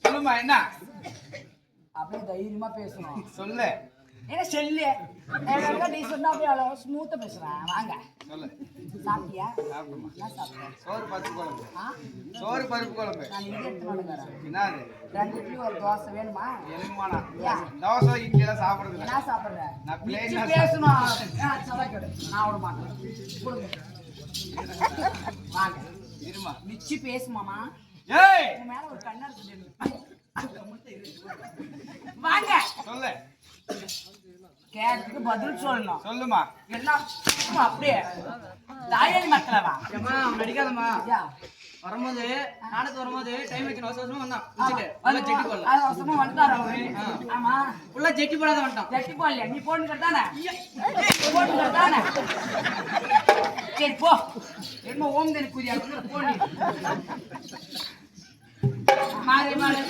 சொல்லுமா என்ன அப்படியே தைரியமா பேசணும் சொல்லு என்ன செல்லு நீ சொன்னா அப்படியே அவ்வளோ ஸ்மூத்தா பேசுறேன் வாங்க சொல்லு சாப்பிட்டியா சாப்பிடுமா என்ன சாப்பிட்டேன் சோறு பருப்பு குழம்பு சோறு பருப்பு குழம்பு நான் இங்கே எடுத்து வந்துக்கிறேன் என்னது 2 இட்லி ஒரு தோசை வேணுமா என்னமாண்ணா தோசை இட்லி எல்லாம் சாப்பிடுறது என்ன சாப்பிடுறேன் நான் பிளேன் பேசணும் சவாக்கடு நான் விட மாட்டேன் கொடுங்க வாங்க இருமா மிச்சி பேசுமாமா ஏய் உன் மேல ஒரு கண்ணா இருக்கு வாங்க சொல்லு கேட்க பதில் சொல்லணும் சொல்லுமா எல்லாம் அப்படியே தாயாளி மக்களவா ஏமா அவன் நடிக்காதம்மா வரும்போது நாடகத்துக்கு வரும்போது டைம் வைக்கணும் அவசரமா வந்தான் ஜெட்டி போடல அவசரமா வந்துட்டாரு அவரு ஆமா உள்ள ஜெட்டி போடாத வந்துட்டான் ஜெட்டி போடல நீ போட்டுக்கிட்டு தானே போட்டுக்கிட்டு தானே சரி போ என்ன ஓம் தேனி கூறியா போனி மாறி மாறி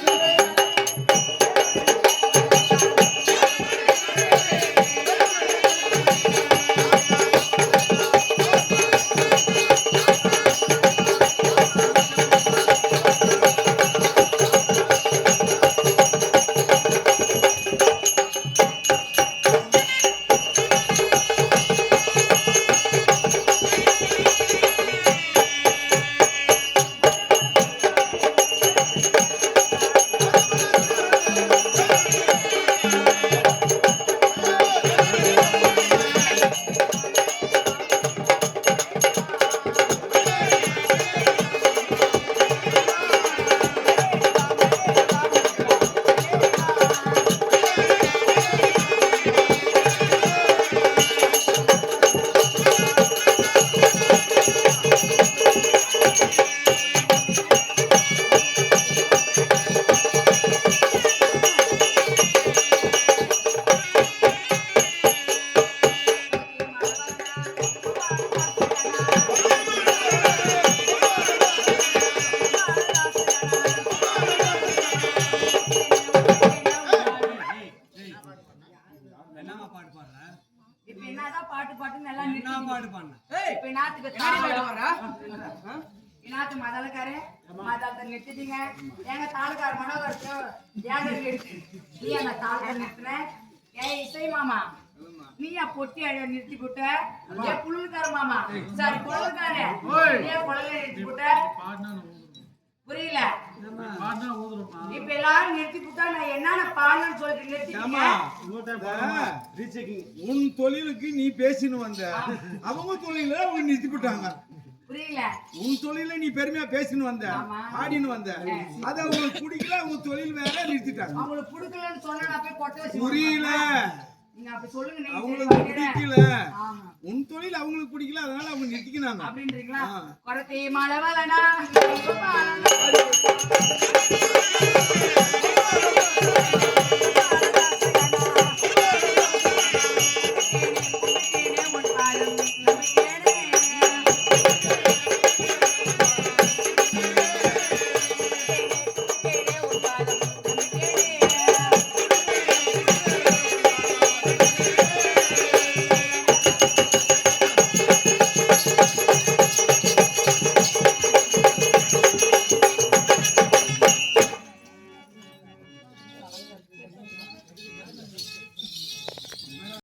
எங்க தாலுக்கார மனோகர் நீ அந்த தாலுக்கார நிறுத்தின ஏய் இசை மாமா நீயா பொட்டி அழ நிறுத்தி போட்ட ஏன் புழுக்கார மாமா சாரி புழுக்கார நீயா புழல நிறுத்தி போட்ட புரியல இப்ப எல்லாரும் நிறுத்தி போட்டா நான் என்னென்ன பாடணும்னு சொல்லிட்டு நிறுத்திட்டீங்க உன் தொழிலுக்கு நீ பேசின்னு வந்த அவங்க தொழில அவங்க நிறுத்தி போட்டாங்க புரியல உன் தொழில நீ பெருமையா பேசின்னு வந்த ஆடின்னு வந்த அது அவங்களுக்கு பிடிக்கல அவங்க தொழில் வேற நிறுத்திட்டாங்க அவங்களுக்கு பிடிக்கலன்னு சொன்னா நான் போய் கொட்ட வச்சு புரியல நீங்க அப்படி சொல்லுங்க அவங்களுக்கு பிடிக்கல உன் தொழில் அவங்களுக்கு பிடிக்கல அதனால அவங்க நிறுத்திக்கினாங்க அப்படின்றீங்களா கொரத்தி மழை வலனா